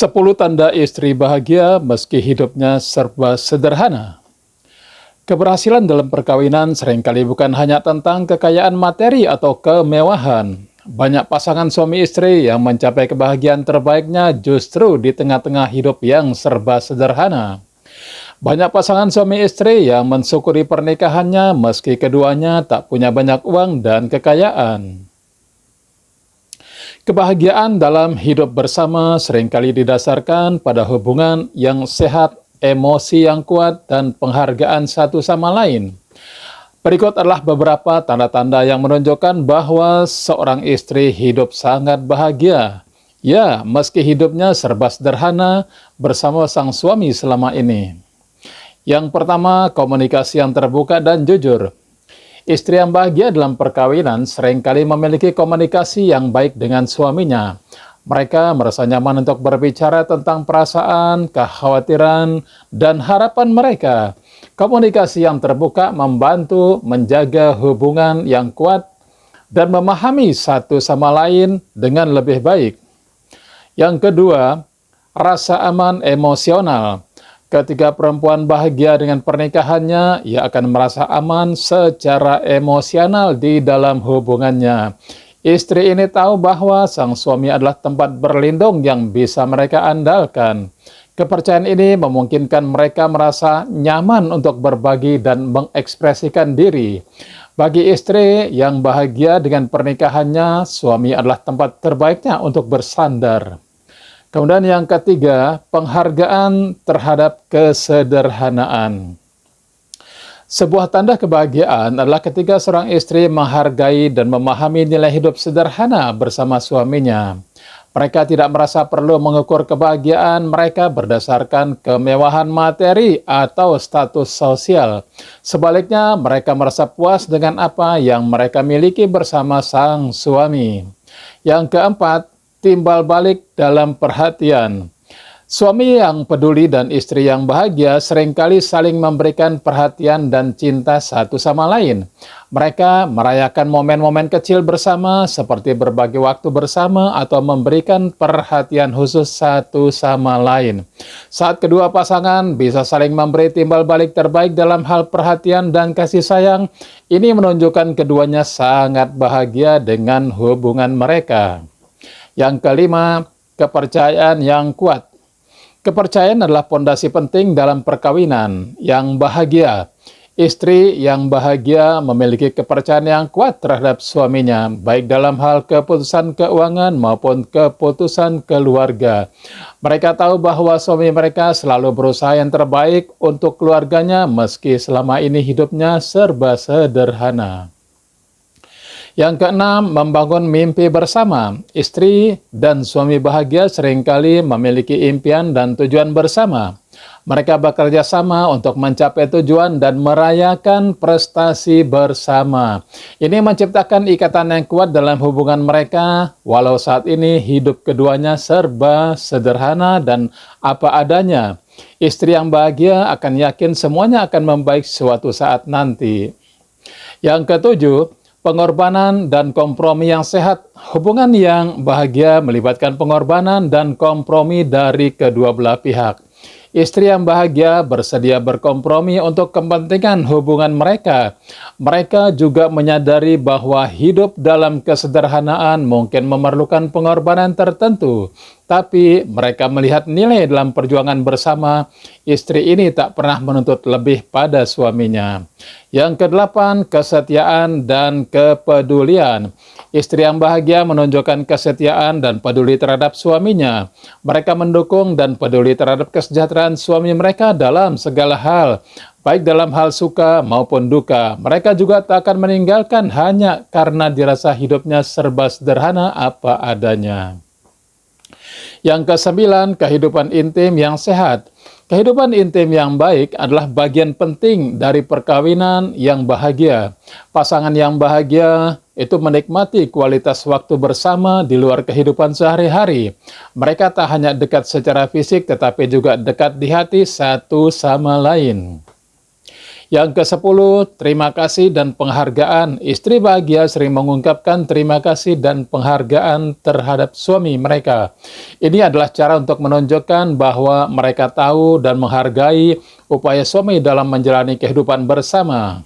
10 tanda istri bahagia meski hidupnya serba sederhana. Keberhasilan dalam perkawinan seringkali bukan hanya tentang kekayaan materi atau kemewahan. Banyak pasangan suami istri yang mencapai kebahagiaan terbaiknya justru di tengah-tengah hidup yang serba sederhana. Banyak pasangan suami istri yang mensyukuri pernikahannya meski keduanya tak punya banyak uang dan kekayaan. Kebahagiaan dalam hidup bersama seringkali didasarkan pada hubungan yang sehat, emosi yang kuat, dan penghargaan satu sama lain. Berikut adalah beberapa tanda-tanda yang menunjukkan bahwa seorang istri hidup sangat bahagia. Ya, meski hidupnya serba sederhana bersama sang suami selama ini. Yang pertama, komunikasi yang terbuka dan jujur. Istri yang bahagia dalam perkawinan seringkali memiliki komunikasi yang baik dengan suaminya. Mereka merasa nyaman untuk berbicara tentang perasaan, kekhawatiran, dan harapan mereka. Komunikasi yang terbuka membantu menjaga hubungan yang kuat dan memahami satu sama lain dengan lebih baik. Yang kedua, rasa aman emosional. Ketika perempuan bahagia dengan pernikahannya, ia akan merasa aman secara emosional di dalam hubungannya. Istri ini tahu bahwa sang suami adalah tempat berlindung yang bisa mereka andalkan. Kepercayaan ini memungkinkan mereka merasa nyaman untuk berbagi dan mengekspresikan diri. Bagi istri yang bahagia dengan pernikahannya, suami adalah tempat terbaiknya untuk bersandar. Kemudian yang ketiga, penghargaan terhadap kesederhanaan. Sebuah tanda kebahagiaan adalah ketika seorang istri menghargai dan memahami nilai hidup sederhana bersama suaminya. Mereka tidak merasa perlu mengukur kebahagiaan mereka berdasarkan kemewahan materi atau status sosial. Sebaliknya, mereka merasa puas dengan apa yang mereka miliki bersama sang suami. Yang keempat, timbal balik dalam perhatian. Suami yang peduli dan istri yang bahagia seringkali saling memberikan perhatian dan cinta satu sama lain. Mereka merayakan momen-momen kecil bersama seperti berbagi waktu bersama atau memberikan perhatian khusus satu sama lain. Saat kedua pasangan bisa saling memberi timbal balik terbaik dalam hal perhatian dan kasih sayang, ini menunjukkan keduanya sangat bahagia dengan hubungan mereka. Yang kelima, kepercayaan yang kuat. Kepercayaan adalah pondasi penting dalam perkawinan yang bahagia. Istri yang bahagia memiliki kepercayaan yang kuat terhadap suaminya, baik dalam hal keputusan keuangan maupun keputusan keluarga. Mereka tahu bahwa suami mereka selalu berusaha yang terbaik untuk keluarganya meski selama ini hidupnya serba sederhana. Yang keenam, membangun mimpi bersama. Istri dan suami bahagia seringkali memiliki impian dan tujuan bersama. Mereka bekerja sama untuk mencapai tujuan dan merayakan prestasi bersama. Ini menciptakan ikatan yang kuat dalam hubungan mereka, walau saat ini hidup keduanya serba sederhana dan apa adanya. Istri yang bahagia akan yakin semuanya akan membaik suatu saat nanti. Yang ketujuh, pengorbanan dan kompromi yang sehat. Hubungan yang bahagia melibatkan pengorbanan dan kompromi dari kedua belah pihak. Istri yang bahagia bersedia berkompromi untuk kepentingan hubungan mereka. Mereka juga menyadari bahwa hidup dalam kesederhanaan mungkin memerlukan pengorbanan tertentu. Tapi mereka melihat nilai dalam perjuangan bersama. Istri ini tak pernah menuntut lebih pada suaminya. Yang kedelapan, kesetiaan dan kepedulian. Istri yang bahagia menunjukkan kesetiaan dan peduli terhadap suaminya. Mereka mendukung dan peduli terhadap kesejahteraan suami mereka dalam segala hal, baik dalam hal suka maupun duka. Mereka juga tak akan meninggalkan hanya karena dirasa hidupnya serba sederhana apa adanya. Yang kesembilan, kehidupan intim yang sehat. Kehidupan intim yang baik adalah bagian penting dari perkawinan yang bahagia. Pasangan yang bahagia itu menikmati kualitas waktu bersama di luar kehidupan sehari-hari. Mereka tak hanya dekat secara fisik, tetapi juga dekat di hati satu sama lain. Yang ke-10, terima kasih dan penghargaan. Istri bahagia sering mengungkapkan terima kasih dan penghargaan terhadap suami mereka. Ini adalah cara untuk menunjukkan bahwa mereka tahu dan menghargai upaya suami dalam menjalani kehidupan bersama.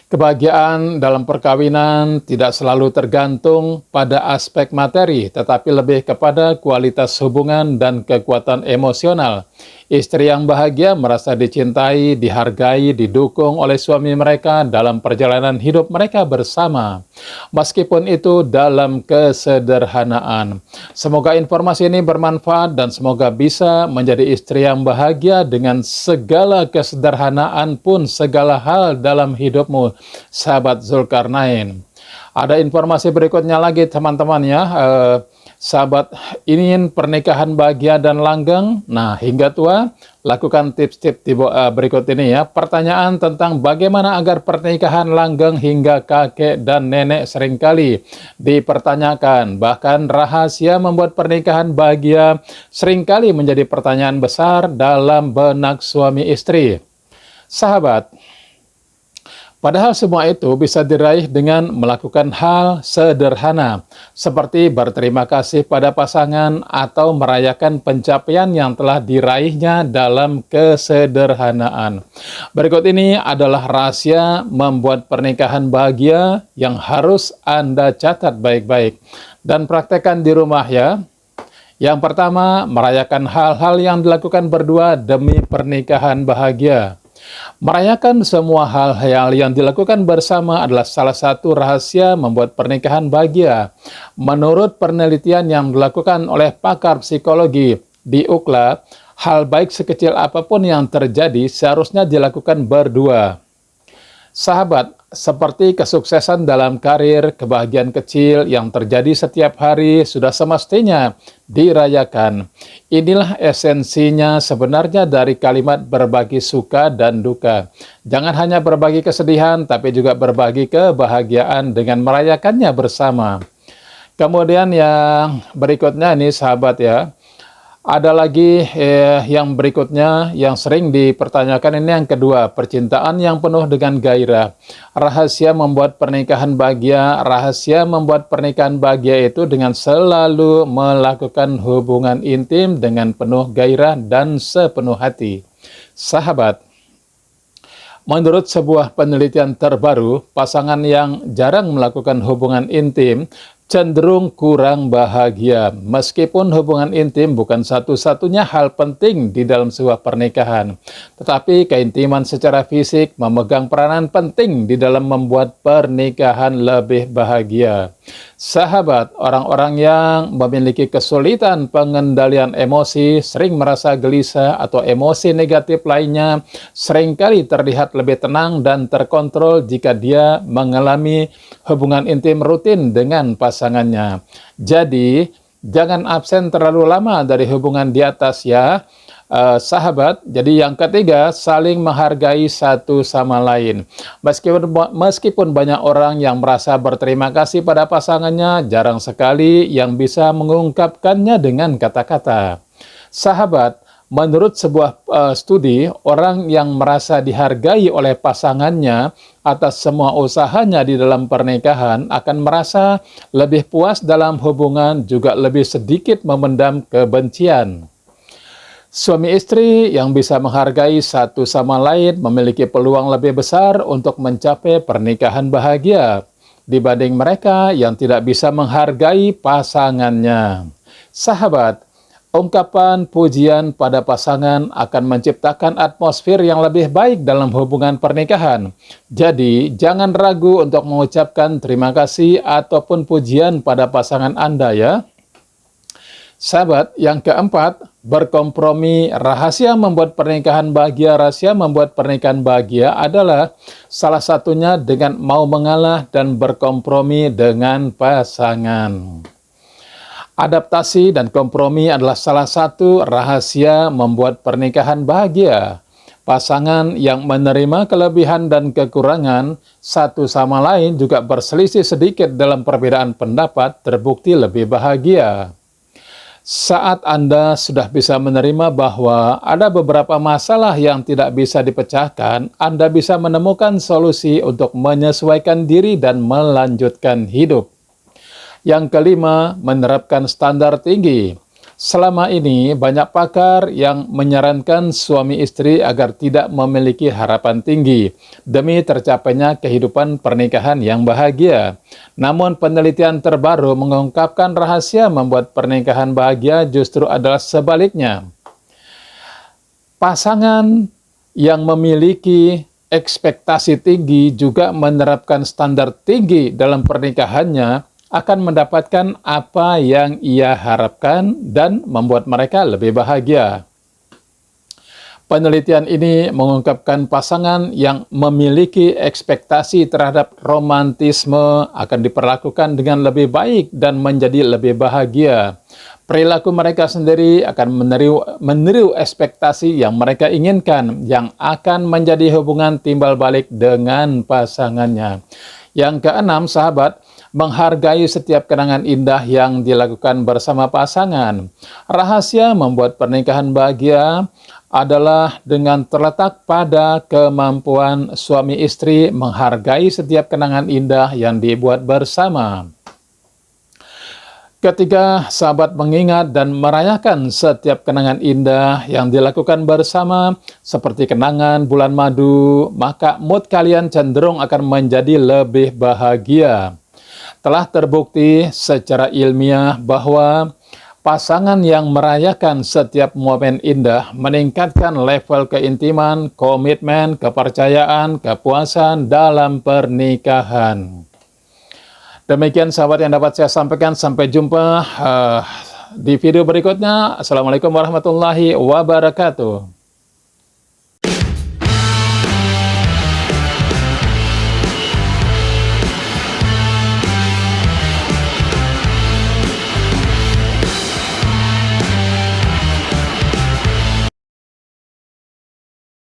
Kebahagiaan dalam perkawinan tidak selalu tergantung pada aspek materi, tetapi lebih kepada kualitas hubungan dan kekuatan emosional. Istri yang bahagia merasa dicintai, dihargai, didukung oleh suami mereka dalam perjalanan hidup mereka bersama. Meskipun itu dalam kesederhanaan. Semoga informasi ini bermanfaat dan semoga bisa menjadi istri yang bahagia dengan segala kesederhanaan pun segala hal dalam hidupmu, sahabat Zulkarnain. Ada informasi berikutnya lagi teman-teman ya. Sahabat ingin pernikahan bahagia dan langgeng, nah hingga tua, lakukan tips-tips berikut ini ya. Pertanyaan tentang bagaimana agar pernikahan langgeng hingga kakek dan nenek seringkali dipertanyakan. Bahkan rahasia membuat pernikahan bahagia seringkali menjadi pertanyaan besar dalam benak suami istri. Sahabat, padahal semua itu bisa diraih dengan melakukan hal sederhana, seperti berterima kasih pada pasangan atau merayakan pencapaian yang telah diraihnya dalam kesederhanaan. Berikut ini adalah rahasia membuat pernikahan bahagia yang harus Anda catat baik-baik dan praktekkan di rumah ya. Yang pertama, merayakan hal-hal yang dilakukan berdua demi pernikahan bahagia. Merayakan semua hal-hal yang dilakukan bersama adalah salah satu rahasia membuat pernikahan bahagia. Menurut penelitian yang dilakukan oleh pakar psikologi di UCLA, hal baik sekecil apapun yang terjadi seharusnya dilakukan berdua. Sahabat, seperti kesuksesan dalam karir, kebahagiaan kecil yang terjadi setiap hari sudah semestinya dirayakan. Inilah esensinya sebenarnya dari kalimat berbagi suka dan duka. Jangan hanya berbagi kesedihan, tapi juga berbagi kebahagiaan dengan merayakannya bersama. Kemudian yang berikutnya ini sahabat ya, ada lagi yang berikutnya yang sering dipertanyakan, ini yang kedua, percintaan yang penuh dengan gairah. Rahasia membuat pernikahan bahagia, rahasia membuat pernikahan bahagia itu dengan selalu melakukan hubungan intim dengan penuh gairah dan sepenuh hati. Sahabat, menurut sebuah penelitian terbaru, pasangan yang jarang melakukan hubungan intim cenderung kurang bahagia. Meskipun hubungan intim bukan satu-satunya hal penting di dalam sebuah pernikahan, tetapi keintiman secara fisik memegang peranan penting di dalam membuat pernikahan lebih bahagia. Sahabat, orang-orang yang memiliki kesulitan pengendalian emosi, sering merasa gelisah atau emosi negatif lainnya, seringkali terlihat lebih tenang dan terkontrol jika dia mengalami hubungan intim rutin dengan pasangannya. Jadi, jangan absen terlalu lama dari hubungan di atas ya. Sahabat, jadi yang ketiga, saling menghargai satu sama lain. Meskipun banyak orang yang merasa berterima kasih pada pasangannya, jarang sekali yang bisa mengungkapkannya dengan kata-kata. Sahabat, menurut sebuah studi, orang yang merasa dihargai oleh pasangannya atas semua usahanya di dalam pernikahan akan merasa lebih puas dalam hubungan, juga lebih sedikit memendam kebencian. Suami istri yang bisa menghargai satu sama lain memiliki peluang lebih besar untuk mencapai pernikahan bahagia dibanding mereka yang tidak bisa menghargai pasangannya. Sahabat, ungkapan pujian pada pasangan akan menciptakan atmosfer yang lebih baik dalam hubungan pernikahan. Jadi, jangan ragu untuk mengucapkan terima kasih ataupun pujian pada pasangan Anda ya. Sahabat, yang keempat, berkompromi. Rahasia membuat pernikahan bahagia, rahasia membuat pernikahan bahagia adalah salah satunya dengan mau mengalah dan berkompromi dengan pasangan. Adaptasi dan kompromi adalah salah satu rahasia membuat pernikahan bahagia. Pasangan yang menerima kelebihan dan kekurangan satu sama lain juga berselisih sedikit dalam perbedaan pendapat terbukti lebih bahagia. Saat Anda sudah bisa menerima bahwa ada beberapa masalah yang tidak bisa dipecahkan, Anda bisa menemukan solusi untuk menyesuaikan diri dan melanjutkan hidup. Yang kelima, menerapkan standar tinggi. Selama ini, banyak pakar yang menyarankan suami istri agar tidak memiliki harapan tinggi demi tercapainya kehidupan pernikahan yang bahagia. Namun, penelitian terbaru mengungkapkan rahasia membuat pernikahan bahagia justru adalah sebaliknya. Pasangan yang memiliki ekspektasi tinggi juga menerapkan standar tinggi dalam pernikahannya akan mendapatkan apa yang ia harapkan dan membuat mereka lebih bahagia. Penelitian ini mengungkapkan pasangan yang memiliki ekspektasi terhadap romantisme akan diperlakukan dengan lebih baik dan menjadi lebih bahagia. Perilaku mereka sendiri akan meniru ekspektasi yang mereka inginkan, yang akan menjadi hubungan timbal balik dengan pasangannya. Yang keenam, sahabat, menghargai setiap kenangan indah yang dilakukan bersama pasangan. Rahasia membuat pernikahan bahagia adalah dengan terletak pada kemampuan suami istri menghargai setiap kenangan indah yang dibuat bersama. Ketika sahabat mengingat dan merayakan setiap kenangan indah yang dilakukan bersama, seperti kenangan bulan madu, maka mood kalian cenderung akan menjadi lebih bahagia. Telah terbukti secara ilmiah bahwa pasangan yang merayakan setiap momen indah meningkatkan level keintiman, komitmen, kepercayaan, kepuasan dalam pernikahan. Demikian sahabat yang dapat saya sampaikan. Sampai jumpa di video berikutnya. Assalamualaikum warahmatullahi wabarakatuh.